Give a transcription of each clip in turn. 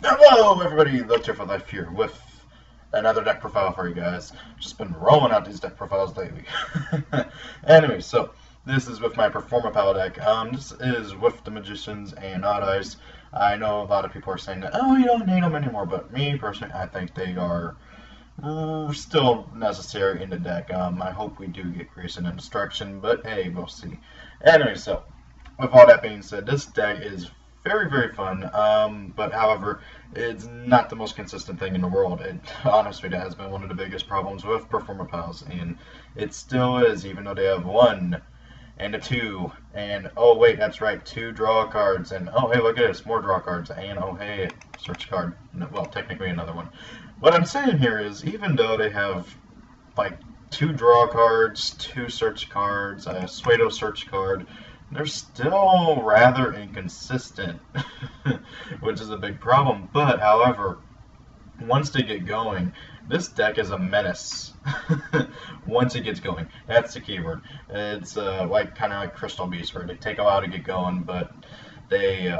Hello everybody, Live for Life here with another deck profile for you guys. Just been rolling out these deck profiles lately. Anyway, so this is with my Performapal deck. This is with the Magicians and Odd Eyes. I know a lot of people are saying that, oh, you don't need them anymore, but me personally, I think they are still necessary in the deck. I hope we do get Creation and Destruction, but hey, we'll see. Anyway, so with all that being said, this deck is very fun, but however, it's not the most consistent thing in the world. It honestly that has been one of the biggest problems with Performapals, and it still is, even though they have one and a two, and oh wait, that's right, two draw cards, and oh hey, look at this, more draw cards, and oh hey, search card. Well, technically another one. What I'm saying here is, even though they have like two draw cards, two search cards, a pseudo search card, they're still rather inconsistent, which is a big problem. But, however, once they get going, this deck is a menace. Once it gets going, that's the keyword. It's like kind of like Crystal Beast, where they take a while to get going, but they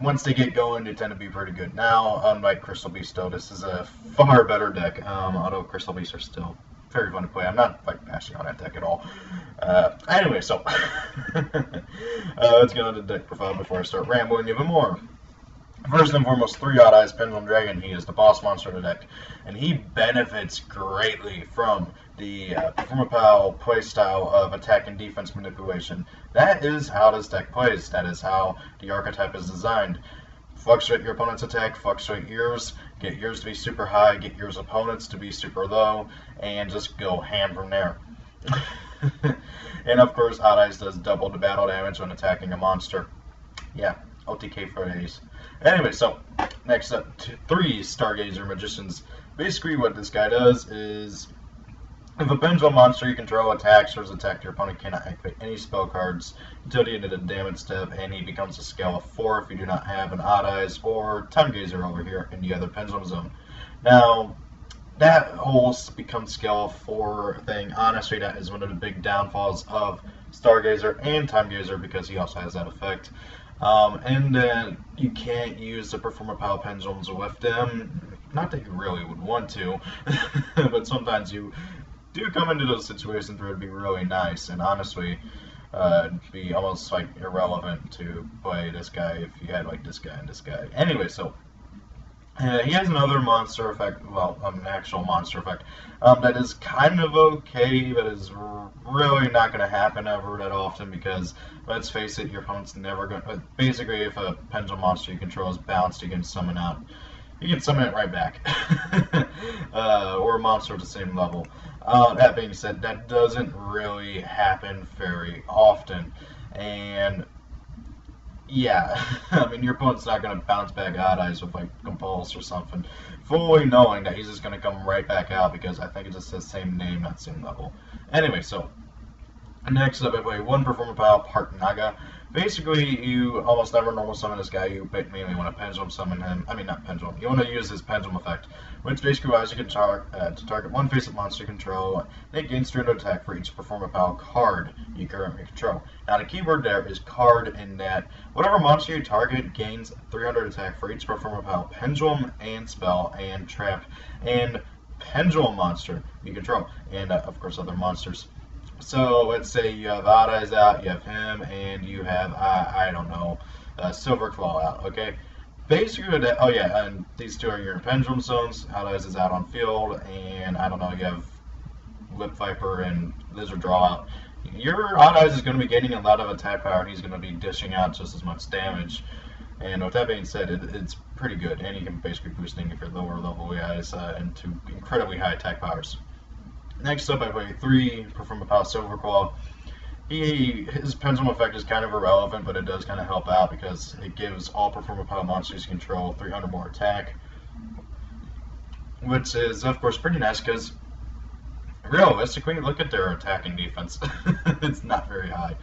once they get going, they tend to be pretty good. Now, unlike Crystal Beast, though, this is a far better deck. Although Crystal Beasts are still very fun to play. I'm not like bashing on that deck at all. Anyway, so let's get on to the deck profile before I start rambling even more. First and foremost, 3 Odd Eyes Pendulum Dragon. He is the boss monster of the deck, and he benefits greatly from the Performapal playstyle of attack and defense manipulation. That is how this deck plays. That is how the archetype is designed. Fluctuate your opponent's attack, fluctuate yours, get yours to be super high, get yours opponent's to be super low, and just go ham from there. And of course, Odd Eyes does double the battle damage when attacking a monster. Yeah, OTK for days. Anyway, so next up, 3 Stargazer Magicians. Basically what this guy does is, if a pendulum monster you control attacks or is attacked, your opponent cannot activate any spell cards until the end of the damage step, and he becomes a scale of 4 if you do not have an Odd Eyes or Time Gazer over here in the other pendulum zone. Now, that whole become scale of 4 thing, honestly, that is one of the big downfalls of Stargazer and Time Gazer, because he also has that effect. And then you can't use the Performapal pendulums with them. Not that you really would want to, but sometimes you do come into those situations where it'd be really nice, and honestly, it'd be almost like irrelevant to play this guy if you had like this guy and this guy. Anyway, so he has another monster effect, well, an actual monster effect, that is kind of okay, but is really not going to happen ever that often, because, let's face it, your opponent's never going to, basically, if a pendulum monster you control is bounced, you can summon it right back, or a monster at the same level. That being said, that doesn't really happen very often, and yeah, I mean, your opponent's not going to bounce back Odd Eyes with like Compulse or something, fully knowing that he's just going to come right back out, because I think it just says same name, not same level. Anyway, so next up, I play 1 Performapal Part Naga. Basically, you almost never normal summon this guy. You mainly want to pendulum summon him. I mean, not pendulum. You want to use his pendulum effect, which basically allows you to target one face-up monster you control. It gains 300 attack for each Performapal card you currently control. Now, the keyword there is card, in that whatever monster you target gains 300 attack for each Performapal pendulum and spell and trap and pendulum monster you control, and of course other monsters. So let's say you have Odd Eyes out, you have him, and you have, I don't know, Silver Claw out, okay? Basically, oh yeah, and these 2 are your pendulum zones. Odd Eyes is out on field, and I don't know, you have Lip Viper and Lizard Draw out. Your Odd Eyes is going to be getting a lot of attack power, and he's going to be dishing out just as much damage. And with that being said, it's pretty good, and you can basically boosting if you're lower level guys into incredibly high attack powers. Next up, I play 3 Performapal Silverclaw. His pendulum effect is kind of irrelevant, but it does kind of help out, because it gives all Performapal monsters you control 300 more attack, which is, of course, pretty nice, because realistically, look at their attack and defense. It's not very high.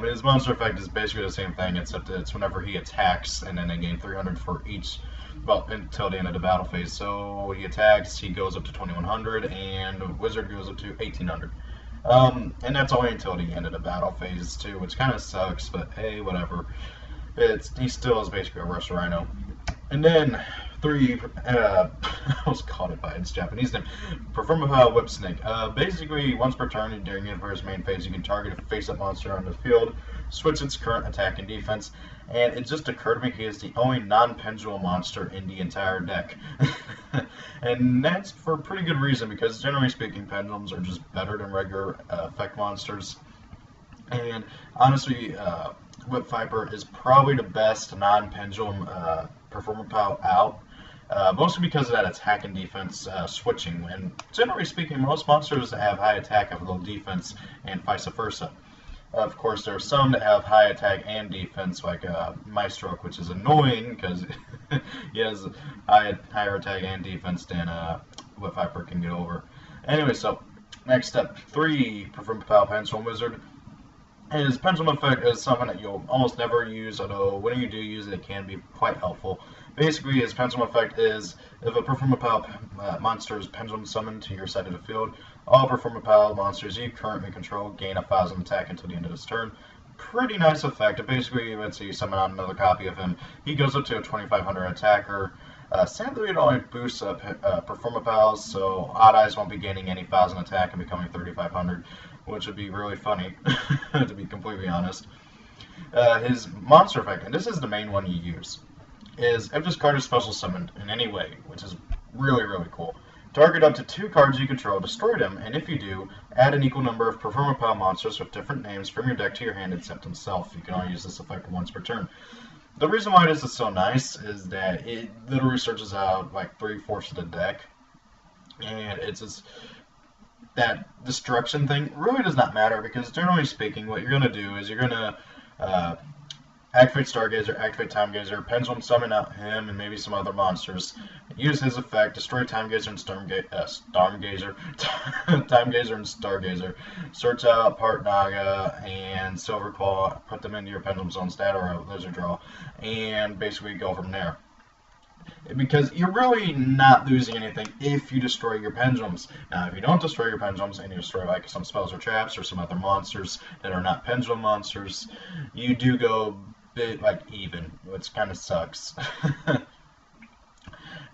His monster effect is basically the same thing, except that it's whenever he attacks, and then they gain 300 for each, well, until the end of the battle phase. So he attacks, he goes up to 2100, and Wizard goes up to 1800. And that's only until the end of the battle phase too, which kind of sucks, but hey, whatever. He still is basically a Russian Rhino. And then 3, I almost called it by its Japanese name, Performapal Whip Snake. Basically, once per turn during the adverse main phase, you can target a face-up monster on the field, switch its current attack and defense, and it just occurred to me he is the only non-pendulum monster in the entire deck. And that's for a pretty good reason, because generally speaking, pendulums are just better than regular effect monsters. And honestly, Whip Viper is probably the best non-pendulum Performapal out, mostly because of that attack and defense switching. And generally speaking, most monsters that have high attack have low defense, and vice versa. Of course, there are some that have high attack and defense, like Maestro, which is annoying because he has higher attack and defense than Whip Viper can get over. Anyway, so next up, 3, Performapal Pendulum Wizard. His pendulum effect is something that you'll almost never use, although when you do use it, it can be quite helpful. Basically, his pendulum effect is if a Performapal monster is pendulum summoned to your side of the field, all Performapal monsters you currently control gain 1,000 attack until the end of this turn. Pretty nice effect. Basically, let's see, summon out another copy of him. He goes up to a 2,500 attacker. Sadly, it only boosts up Performapals, so Odd Eyes won't be gaining any 1,000 attack and becoming 3,500, which would be really funny, to be completely honest. His monster effect, and this is the main one you use, is if this card is special summoned in any way, which is really, really cool. Target up to 2 cards you control, destroy them, and if you do, add an equal number of Performapal monsters with different names from your deck to your hand except himself. You can only use this effect once per turn. The reason why this is so nice is that it literally searches out like 3/4 of the deck, and it's just that destruction thing really does not matter, because generally speaking, what you're going to do is you're going to activate Stargazer, activate Timegazer, Pendulum summon out him and maybe some other monsters, use his effect, destroy Timegazer and Timegazer and Stargazer, search out Part Naga and Silverclaw, put them into your Pendulum Zone stat or a Lizard Draw, and basically go from there. Because you're really not losing anything if you destroy your pendulums. Now, if you don't destroy your pendulums and you destroy like some spells or traps or some other monsters that are not pendulum monsters, you do go bit like even, which kind of sucks.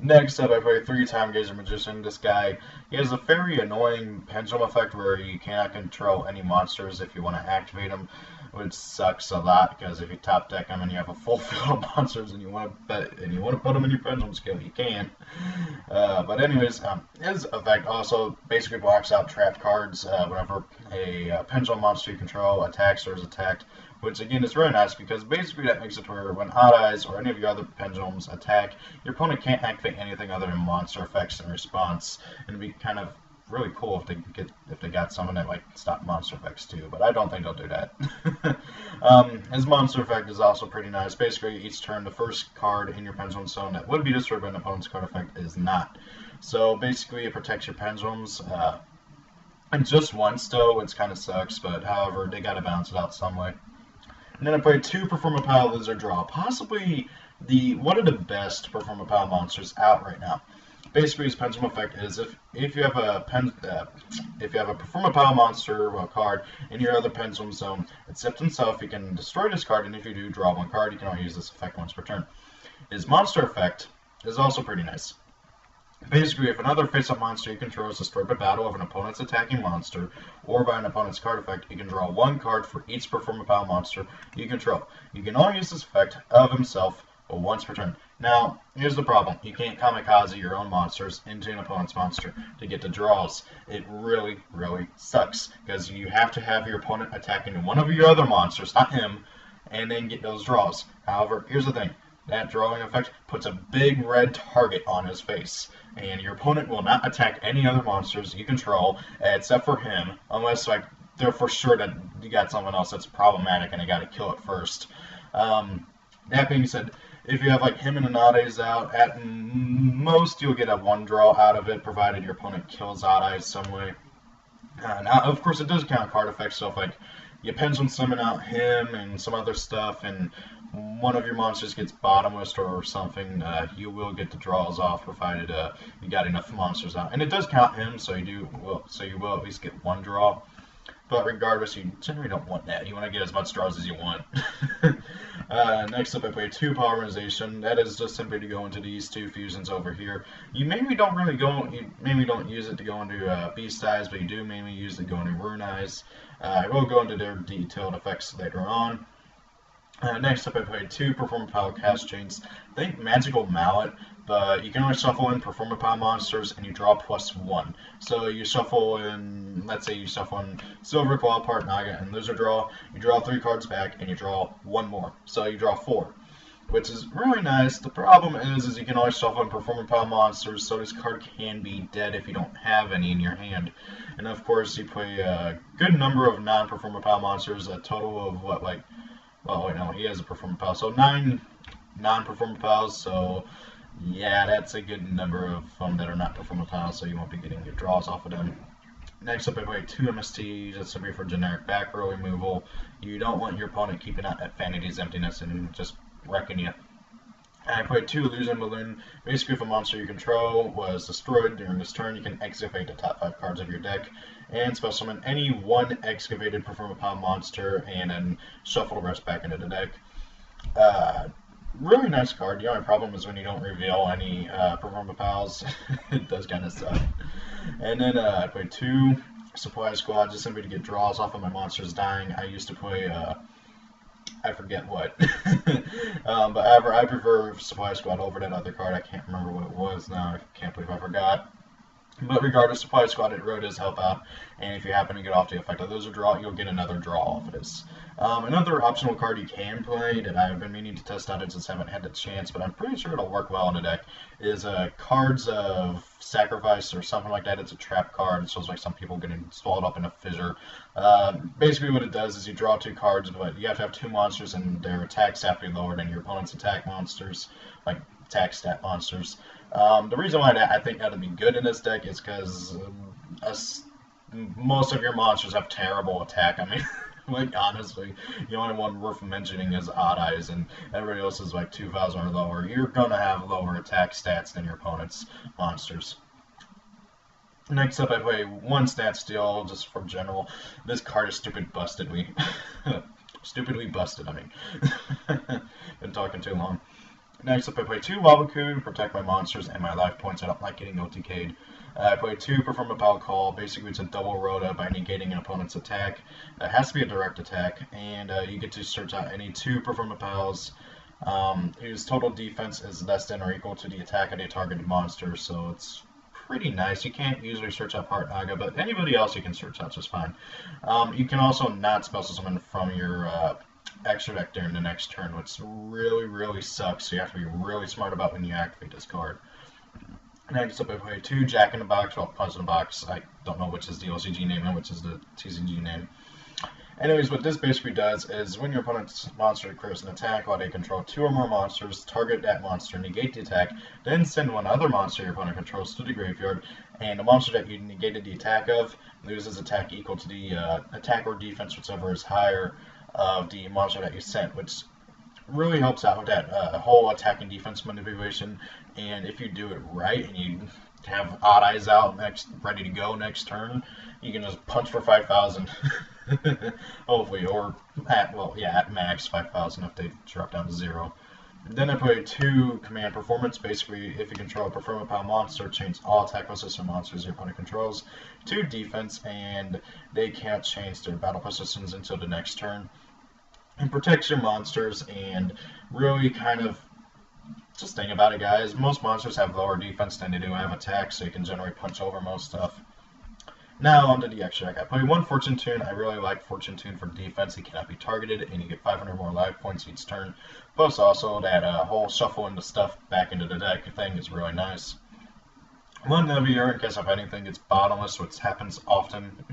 Next up, I play 3 Timegazer Magician. This guy, he has a very annoying pendulum effect where you cannot control any monsters if you want to activate them, which sucks a lot, because if you top deck them and you have a full field of monsters and you want to put them in your pendulum skill, you can. But anyways, his effect also basically blocks out trap cards whenever a pendulum monster you control attacks or is attacked, which again is really nice, because basically that makes it where when Odd Eyes or any of your other pendulums attack, your opponent can't activate anything other than monster effects in response. And it'd be kind of really cool if they got someone that like stop monster effects too, but I don't think they'll do that. His monster effect is also pretty nice. Basically, each turn the first card in your pendulum zone that would be destroyed by an opponent's card effect is not. So basically, it protects your pendulums. And just once though, which kind of sucks, but however, they gotta balance it out some way. And then I played 2 Performapal Lizard Draw, possibly one of the best Performapal monsters out right now. Basically, his pendulum effect is if you have a Performapal monster card in your other pendulum zone, except himself, you can destroy this card, and if you do, draw 1 card. You can only use this effect once per turn. His monster effect is also pretty nice. Basically, if another face-up monster you control is destroyed by battle of an opponent's attacking monster or by an opponent's card effect, you can draw 1 card for each Performapal monster you control. You can only use this effect of himself once per turn. Now, here's the problem. You can't kamikaze your own monsters into an opponent's monster to get the draws. It really, really sucks, because you have to have your opponent attacking one of your other monsters, not him, and then get those draws. However, here's the thing. That drawing effect puts a big red target on his face, and your opponent will not attack any other monsters you control except for him, unless like they're for sure that you got someone else that's problematic and they got to kill it first. That being said, if you have like him and Anades out, at most you'll get a 1 draw out of it, provided your opponent kills Odd Eyes some way. Now, of course, it does count card effects, so if like you pendulum summon out him and some other stuff, and one of your monsters gets bottomless or something, you will get the draws off, provided you got enough monsters out. And it does count him, so you will at least get 1 draw. But regardless, you generally don't want that. You want to get as much draws as you want. Next up, I play 2 Polymerization. That is just simply to go into these 2 fusions over here. You maybe don't use it to go into Beast Eyes, but you do mainly use it to go into Rune Eyes. I will go into their detailed effects later on. Next up, I played 2 Performapal Cast Chains. Think Magical Mallet, but you can only shuffle in Performapal monsters and you draw +1. So you shuffle in, let's say you shuffle in Silver Claw, Part Naga, and lose a draw. You draw 3 cards back and you draw 1 more. So you draw 4, which is really nice. The problem is you can only shuffle in Performapal monsters, so this card can be dead if you don't have any in your hand. And of course, you play a good number of non-Performapal monsters, a total of what, like, oh, wait, no, he has a Performapal. So 9 non-Performapals, so yeah, that's a good number of them that are not Performapals, so you won't be getting your draws off of them. Next up, I play 2 MSTs. That's simply for generic back row removal. You don't want your opponent keeping out at Vanity's Emptiness and just wrecking you. And I played 2 Illusion Balloon. Basically, if a monster you control was destroyed during this turn, you can excavate the top 5 cards of your deck and special summon any 1 excavated Performapal monster and then shuffle the rest back into the deck. Really nice card. The only problem is when you don't reveal any Performapals. It does kind of suck. And then I played 2 Supply Squad just simply to get draws off of my monsters dying. I used to play I forget what. But I prefer Supply Squad over that other card. I can't remember what it was now. I can't believe I forgot. But regardless, Supply Squad, it really does help out. And if you happen to get off the effect of loser draw, you'll get another draw off of this. Another optional card you can play that I've been meaning to test out, I just haven't had the chance, but I'm pretty sure it'll work well in the deck, is Cards of Sacrifice or something like that. It's a trap card. It shows like some people getting swallowed up in a fissure. Basically what it does is you draw 2 cards, but you have to have 2 monsters and their attacks have to be lower than your opponent's attack monsters, like attack stat monsters. The reason why I think that would be good in this deck is because most of your monsters have terrible attack. I mean, like, honestly, the only one worth mentioning is Odd Eyes, and everybody else is like 2,000 or lower. You're going to have lower attack stats than your opponent's monsters. Next up, I play 1 Stat Steal, just for general. This card is stupidly busted. Stupidly busted, I mean. Been talking too long. Next up, I play 2 Wabaku to protect my monsters and my life points. I don't like getting OTK'd. I play 2 Performapal Call. Basically, it's a double Rhoda by negating an opponent's attack. It has to be a direct attack, and you get to search out any 2 Performapals whose total defense is less than or equal to the attack of the targeted monster, so it's pretty nice. You can't usually search out Part Naga, but anybody else you can search out just fine. You can also not special summon from your extra deck during the next turn, which really sucks, so you have to be really smart about when you activate this card. Next up, I play 2 Jack in the Box, well, Punch in the Box. I don't know which is the LCG name and which is the TCG name. Anyways, what this basically does is when your opponent's monster declares an attack while they control 2 or more monsters, target that monster, negate the attack, then send 1 other monster your opponent controls to the graveyard, and the monster that you negated the attack of loses attack equal to the attack or defense, whichever is higher, of the monster that you sent, which really helps out with that whole attack and defense manipulation. And if you do it right and you have Odd Eyes out ready to go next turn, you can just punch for 5,000. Hopefully, or at max 5,000 if they drop down to 0. Then I play 2 Command Performance. Basically, if you control a Performapal monster, change all attack position monsters your opponent controls to defense, and they can't change their battle positions until the next turn. It protects your monsters, and really kind of just think about it, guys. Most monsters have lower defense than they do have attack, so you can generally punch over most stuff. Now onto the extra deck. I play 1 Fortune Tune. I really like Fortune Tune for defense. It cannot be targeted, and you get 500 more life points each turn. Plus, also that whole shuffle into stuff back into the deck thing is really nice. 1 Nevier, in case of anything, it's bottomless, which happens often.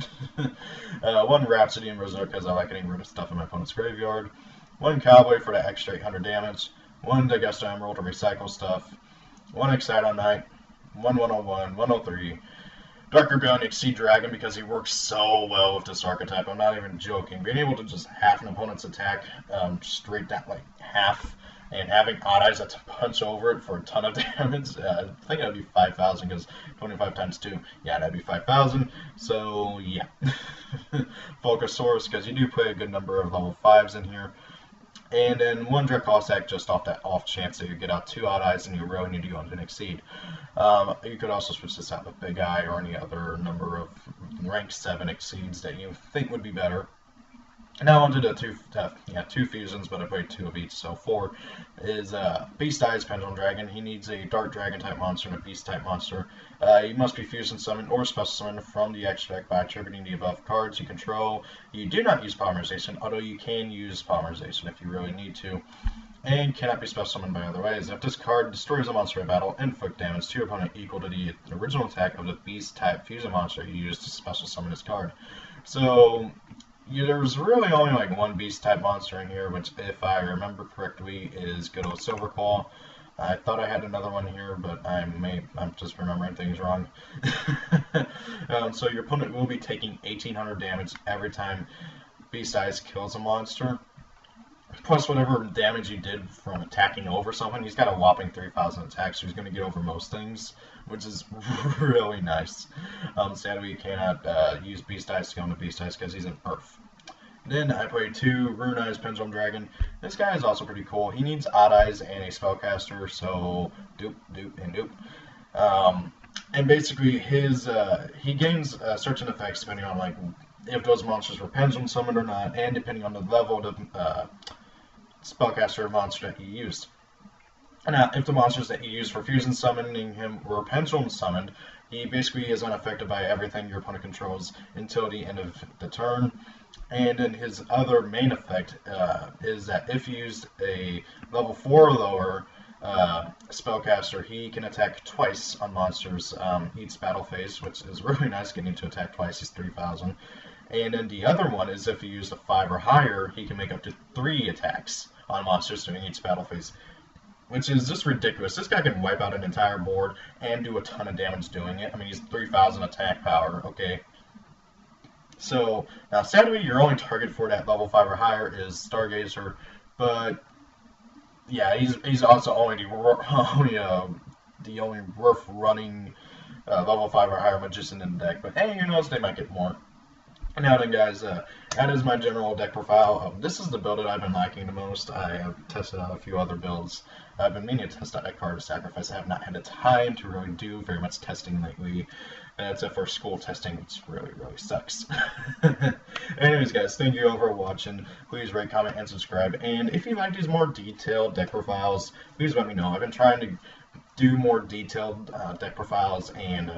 1 Rhapsody in Berserk, because I like getting rid of stuff in my opponent's graveyard. 1 Cowboy for the extra 800 damage. 1 Dagusta Emerald to recycle stuff. 1 Excite on Night. 1 101, 103. Dark Rebellion Exceed Dragon, because he works so well with this archetype. I'm not even joking. Being able to just half an opponent's attack, straight down, like half, and having odd eyes to punch over it for a ton of damage. I think that would be 5,000 because 25 times 2, yeah, that'd be 5,000. So yeah, Focus because you do play a good number of level 5s in here. And then one direct call stack just off that off chance that you get out 2 odd eyes and you really need to go into an exceed. You could also switch this out with Big Eye or any other number of rank 7 exceeds that you think would be better. Now onto the two fusions, but I played 2 of each, so 4 is Beast Eyes Pendulum Dragon. He needs a Dark Dragon type monster and a Beast type monster. He must be fusion summoned or special summoned from the extract by attributing the above cards you control. You do not use polymerization, although you can use polymerization if you really need to, and cannot be special summoned by other ways. If this card destroys a monster in battle, inflict damage to your opponent equal to the original attack of the Beast type fusion monster you used to special summon this card. So there's really only like one Beast type monster in here, which, if I remember correctly, is good old Silverclaw. I thought I had another one here, but I'm just remembering things wrong. So your opponent will be taking 1,800 damage every time Beast Eyes kills a monster, plus whatever damage you did from attacking over something. He's got a whopping 3,000 attacks, so he's going to get over most things, which is really nice. Sadly, you cannot use Beast Eyes to go into Beast Eyes because he's an Earth. Then I played 2 Rune Eyes Pendulum Dragon. This guy is also pretty cool. He needs Odd Eyes and a Spellcaster, so doop, doop, and doop. And basically, he gains certain effects depending on like if those monsters were pendulum summoned or not, and depending on the level of the spellcaster monster that you used. Now, if the monsters that you used for fusion summoning him were pendulum summoned, he basically is unaffected by everything your opponent controls until the end of the turn. And then his other main effect is that if you used a level 4 or lower spellcaster, he can attack twice on monsters each battle phase, which is really nice, getting to attack twice. He's 3,000. And then the other one is if you use a 5 or higher, he can make up to 3 attacks on monsters during each battle phase, which is just ridiculous. This guy can wipe out an entire board and do a ton of damage doing it. I mean, he's 3,000 attack power, okay? So, now sadly, your only target for that level 5 or higher is Stargazer, but yeah, he's also only the only worth running level 5 or higher magician in the deck, but hey, who knows, they might get more. Now then, guys, that is my general deck profile. This is the build that I've been liking the most. I have tested out a few other builds. I've been meaning to test out that card of sacrifice. I have not had the time to really do very much testing lately, except for school testing, which really, really sucks. Anyways, guys, thank you all for watching. Please rate, comment, and subscribe. And if you like these more detailed deck profiles, please let me know. I've been trying to do more detailed deck profiles and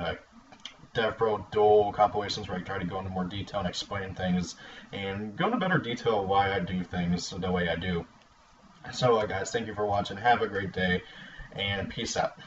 Devpro duel compilations where I try to go into more detail and explain things and go into better detail why I do things the way I do. So guys, thank you for watching. Have a great day and peace out.